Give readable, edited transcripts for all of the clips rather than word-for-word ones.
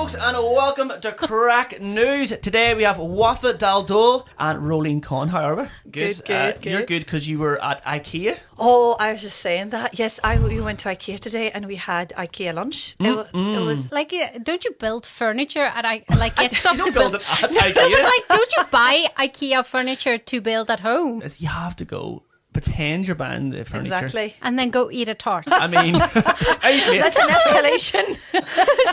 folks, and welcome to Craic News. Today we have Wafa Daldoul and Roleen Conn. How are we? Good. You're good because you were at IKEA. Oh, I was just saying that. Yes, we went to IKEA today and we had IKEA lunch. It was like, don't you build furniture at get stuff You to don't build build? it at IKEA. Don't you buy IKEA furniture to build at home You have to go pretend you're buying the furniture. exactly. and then go eat a tart? I mean, That's an escalation.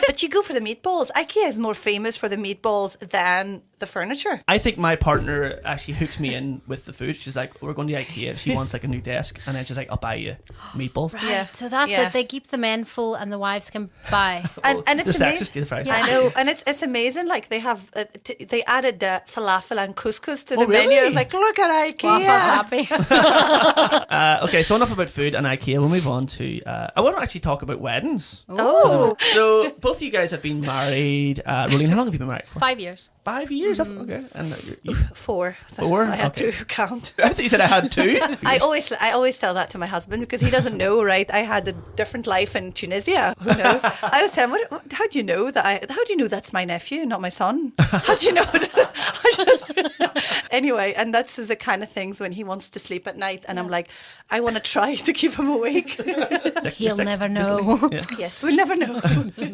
But you go for the meatballs. IKEA is more famous for the meatballs than the furniture. I think my partner actually hooks me in with the food. She's like, we're going to IKEA. She wants like a new desk. And then she's like, I'll buy you meatballs. Right, Yeah. so that's Yeah. it. They keep the men full and the wives can buy. And it's the amazing. sexist, the fries. I know, and it's amazing. Like they have, they added the falafel and couscous to the really? menu. I was like, look at IKEA. Wafa's happy. Okay, so enough about food and IKEA. We'll move on to... I want to actually talk about weddings. Oh, So both of you guys have been married. Roleen, how long have you been married for? 5 years. 5 years? Okay. And you 4. Four? I had Okay. to count. I thought you said I had 2. I always tell that to my husband because he doesn't know, right? I had a different life in Tunisia. Who knows? I always tell him, how do you know that? How do you know that's my nephew, not my son? How do you know? Anyway, and that's the kind of things when he wants to sleep at night, and I'm like, I want to try to keep him awake. He'll never know. Yeah. Yes, we'll never know.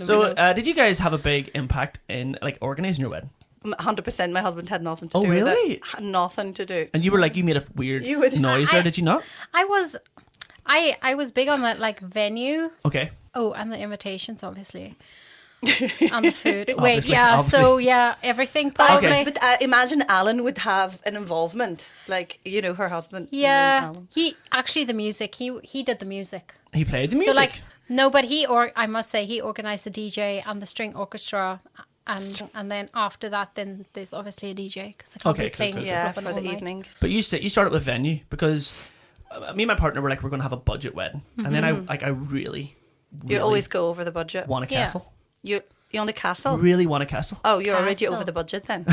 So did you guys have a big impact in like organising your wedding? 100%. My husband had nothing to Oh, do really? with it. Had nothing to do. And you were like, you made a weird You would- noise there, I- did you not? I was big on that like venue. Okay. Oh, and the invitations, obviously. And the food. Wait, Obviously, yeah. obviously. So yeah, everything probably. Okay. But imagine Alan would have an involvement, like her husband. and then Yeah, Alan. he actually the music. He did the music. He played the music. So like no, but I must say he organised the DJ and the string orchestra, and then after that, then there's obviously a DJ because I can't Okay, be cool, playing cool, cool. Yeah, clubbing for all the night. evening. But you started with venue because me and my partner were like, we're going to have a budget wedding. And then I really You always go over the budget. want a Yeah. castle. You on the castle? Really want a castle. Oh, you're already Castle. over the budget then.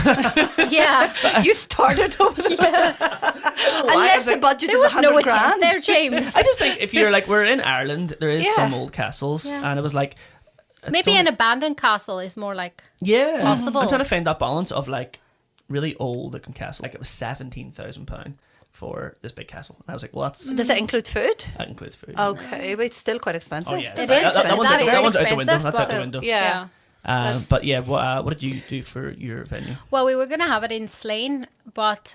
Yeah, You started over the budget. Unless the budget there is was no 100 attempt grand. there, James. I just think if you're like, we're in Ireland, there is Yeah. some old castles. Yeah. And it was like... Maybe an abandoned castle is more like Yeah. possible. I'm trying to find that balance of like really old looking castle. Like it was £17,000 for this big castle. And I was like, well, that's... Does it include food? That includes food. Okay, but it's still quite expensive. Oh, yeah. It That- is. that one's That out- is that one's out the window. expensive, That's out the but- window. Yeah. But yeah, what did you do for your venue? Well, we were going to have it in Slane, but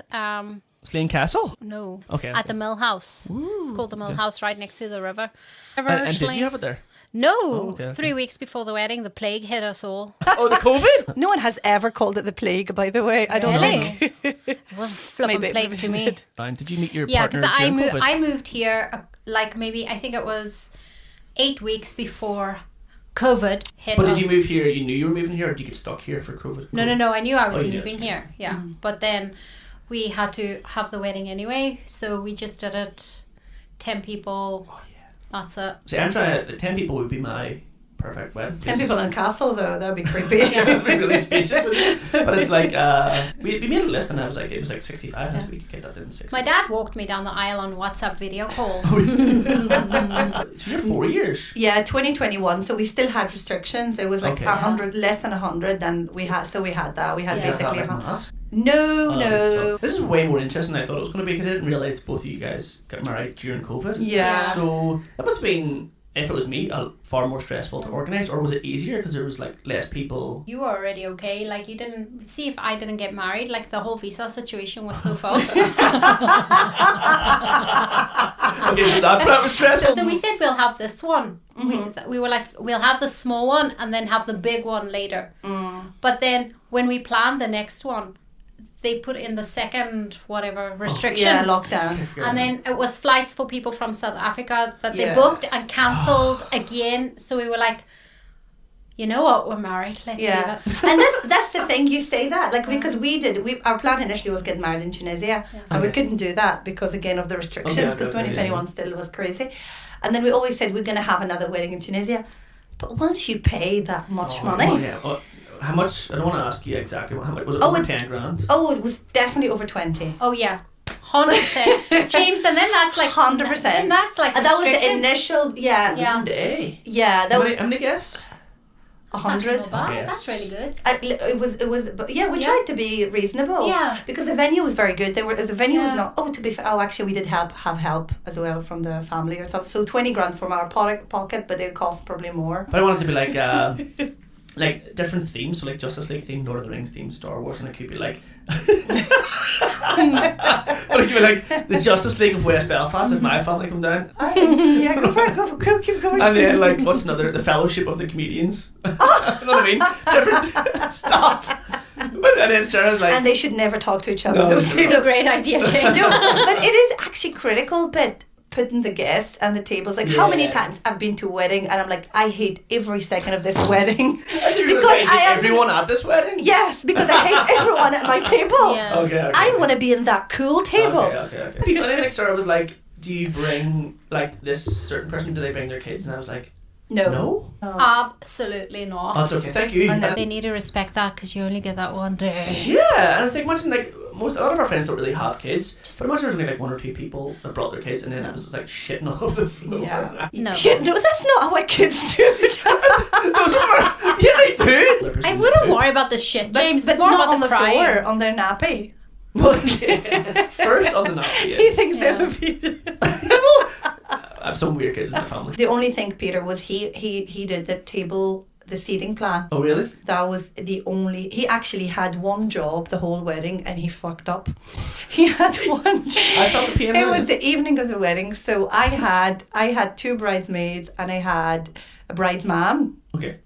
Slane Castle? no. Okay, At okay. the Mill House. It's called the Mill House, right next to the river. And did you have it there? No. okay. 3 weeks before the wedding, the plague hit us all. Oh, the COVID? No one has ever called it the plague, by the way. I don't Really? think. It wasn't flipping Maybe- plague maybe to me. it did. Fine. Did you meet your Yeah, partner because during COVID? I moved here like maybe I think it was 8 weeks before COVID hit But us. did you move here? You knew you were moving here, or did you get stuck here for COVID? No. I knew I was Oh, yes. moving here. Yeah, but then we had to have the wedding anyway, so we just did it. 10 people. Oh, yeah. That's it. See, I'm trying to... 10 people would be my perfect wedding. 10 people in castle, though, that'd be creepy. It'd be really spacious, but it's like we made a list, and I was like, it was like 65. So we could get that down to 60. My dad walked me down the aisle on WhatsApp video call. So you're 4 years. Yeah, 2021. So we still had restrictions. It was like Okay. 100, less than 100. Than we had. So we had that. We had Yeah. basically Like 100. us. No, Oh, no. this is way more interesting than I thought it was going to be because I didn't realise both of you guys got married during COVID. Yeah. So that must have been, if it was me, far more stressful to organise, or was it easier because there was like less people? You were already okay. Like you didn't see if I didn't get married. Like the whole visa situation was so fucked. Okay, so that's why it was stressful. So we said we'll have this one. We were like, we'll have the small one and then have the big one later. But then when we planned the next one, they put in the second whatever restrictions. Yeah, lockdown. And then it was flights for people from South Africa that they Yeah. booked and cancelled again. So we were like, you know what, we're married. Let's Yeah, leave it. and that's the thing. You say that like because our plan initially was getting married in Tunisia, and we Okay. couldn't do that because again of the restrictions Okay, because okay, 2021 yeah. still was crazy, and then we always said we're going to have another wedding in Tunisia, but once you pay that much money, Oh, yeah. Well, how much? I don't want to ask you exactly. How much was it? Oh, Over it- 10 grand. oh, it was definitely over 20. Oh yeah, 100%. James, and then that's like 100%. Then that's like And that was the restricted. initial, yeah, Yeah. One day. yeah. How That many guests? 100. Not bad. Yes. That's really good. It was, but yeah, we tried to be reasonable. Yeah. Because the venue was very good. The venue was Yeah. not. Oh, to be fair, actually, we did have help as well from the family or something. So 20 grand from our pocket, but they cost probably more. But I wanted to be like different themes, so like Justice League theme, Lord of the Rings theme, Star Wars, and it could be like but it could be like the Justice League of West Belfast if my family come down. Yeah, go for it. Go, keep going. And then like what's another, the Fellowship of the Comedians. You know what I mean? Different stuff. But and then Sarah's like, And they should never talk to each other. No, those no. people. A great idea, James. No, but it is actually critical. But putting the guests and the tables, like how many Yeah. times I've been to a wedding and I'm like, I hate every second of this wedding I think because I hate everyone at this wedding. Yes, because I hate everyone at my table. Yeah. Okay. I want to be in that cool table. Okay. And then like Sarah was like, do you bring like this certain person? Do they bring their kids? And I was like, no. Absolutely not. Oh, it's okay. Thank you. I know. They need to respect that because you only get that one day. Yeah, and it's like imagine like a lot of our friends don't really have kids, but imagine there's only like 1 or 2 people that brought their kids, and then it was just like shitting all over the floor. Yeah. No. Shit, no, that's not what kids do. Those are, yeah, they do. I wouldn't worry about the shit, James. But It's more not about on the crying. floor, on their nappy. Well, yeah. First on the nappy. He Yeah. thinks Yeah. they'll be. I have some weird kids in my family. The only thing, Peter, was he did the table, the seating plan. Oh really? That was the only. He actually had one job the whole wedding, and he fucked up. He had one. I felt the pain. It was the evening of the wedding, so I had 2 bridesmaids and I had a bridesman. Okay.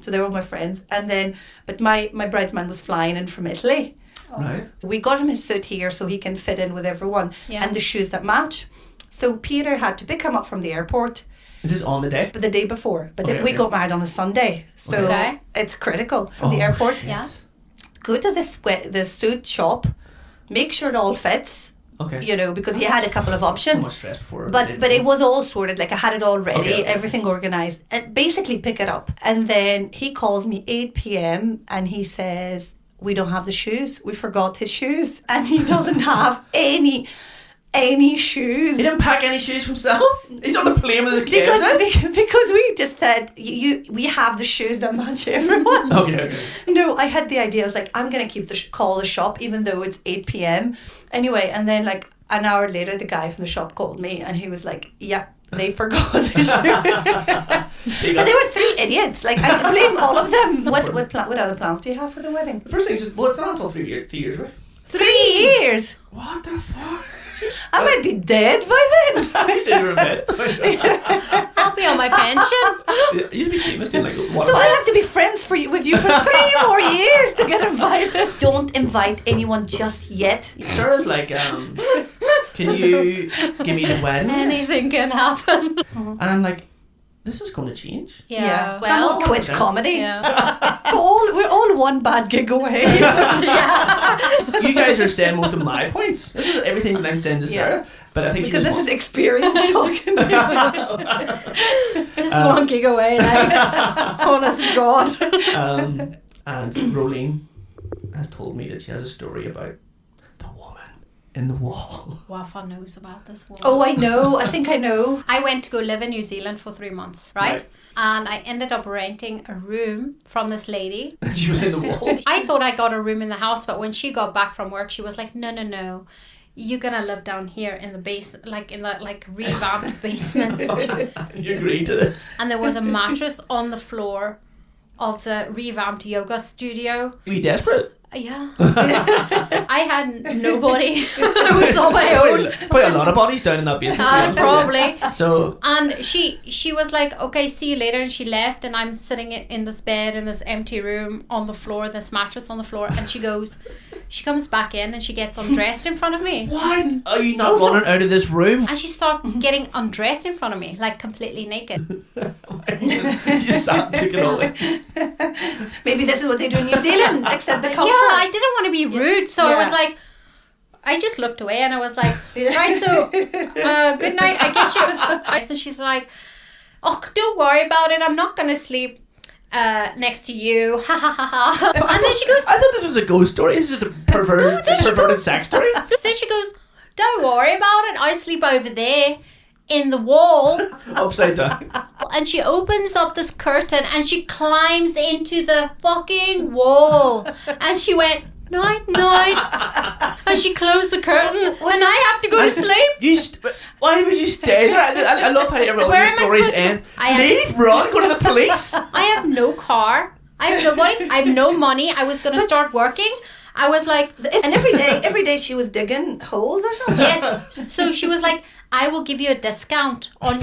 So they were my friends, and then but my bridesman was flying in from Italy. Right. We got him his suit here so he can fit in with everyone, Yeah. and the shoes that match. So Peter had to pick him up from the airport, Is this on the day? but the day before. But Okay, we okay. got married on a Sunday, so Okay. it's critical from the airport. Shit. Yeah. Go to the suit shop, make sure it all fits. Okay. You know, because he had a couple of So options. much stress before. But it was all sorted, like I had it all ready, Okay. everything organised, and basically pick it up. And then he calls me 8 p.m. and he says, we don't have the shoes. We forgot his shoes. And he doesn't have any shoes. He didn't pack any shoes himself. He's on the plane with his kids. Because we just said, we have the shoes that match everyone. Okay. No, I had the idea. I was like, I'm going to keep call the shop even though it's 8 p.m. Anyway, and then like an hour later, the guy from the shop called me and he was like, yeah, they forgot the shoes. And they were 3 idiots. Like, I blame all of them. What other plans do you have for the wedding? The first thing is just, well, it's not until 3 years, right? 3 years? What the fuck? I might be dead by then. I said you were in bed. I'll be on my pension. You used to be famous doing like what? So I have to be friends with you for 3 more years to get invited. Don't invite anyone just yet. Sarah's like, can you give me the wedding list? Anything can happen. And I'm like, this is going to change. Yeah. Someone Well, quit 100%. comedy. yeah. We're all one bad gig away. You guys are saying most of my points. This is everything that I'm saying to Sarah. But I think Because she this just is experience talking. Just 1 gig away, like, honest to God. and Roleen has told me that she has a story about the woman in the wall. Wafa knows about this one. Oh, I know. I think I know. I went to go live in New Zealand for 3 months, right? And I ended up renting a room from this lady. She was in the wall. I thought I got a room in the house, but when she got back from work, she was like, no. You're gonna live down here in the base, like in the revamped basement. You agreed to this. And there was a mattress on the floor of the revamped yoga studio. Were you desperate? Yeah. I had nobody. I was on my own. Probably a lot of bodies down in that basement. Probably. So And she was like, okay, see you later, and she left, and I'm sitting in this bed in this empty room on the floor, this mattress on the floor, and she comes back in and she gets undressed in front of me. what? Are you not running out of this room? And she started getting undressed in front of me, like completely naked. You sat and took it all away. Maybe this is what they do in New Zealand, except the culture. Yeah, I didn't want to be rude, so I Yeah. was like, I just looked away and I was like, right, so good night, I get you. So she's like, oh, don't worry about it, I'm not going to sleep next to you, ha ha ha ha. And then she goes, I thought this was a ghost story. This is just a perverted sex story. then she goes, don't worry about it, I sleep over there in the wall. Upside down. and she opens up this curtain and she climbs into the fucking wall. And she went, night, night. And she closed the curtain and I have to go to sleep. Why would you stay there? I love how all Where these am I stories supposed to end. go? Leave, run, go to the police. I have no car. I have nobody. I have no money. I was going to start working. I was like... And every day she was digging holes or something. Yes. So she was like, I will give you a discount on,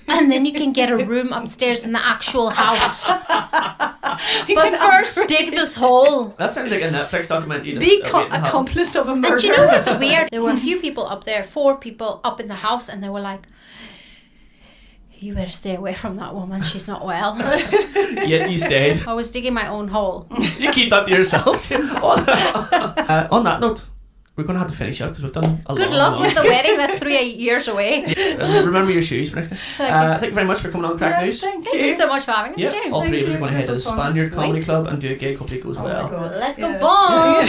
and then you can get a room upstairs in the actual house. But first, dig this hole. That sounds like a Netflix documentary. Be accomplice of a murder. And do you know what's weird? There were a few people up there, 4 people up in the house, and they were like, you better stay away from that woman. She's not well. Yet you stayed. I was digging my own hole. You keep that to yourself. On that note, we're going to have to finish up because we've done a lot. Good luck with the wedding. That's 3 years away. Remember your shoes for next time. Thank you very much for coming on Craic News. Thank Thank you so much for having us, James. All 3 of us are going to head to the This was fun. Spaniard Comedy Club and do a gig. Hopefully it goes well. God. Let's go Yeah. bomb.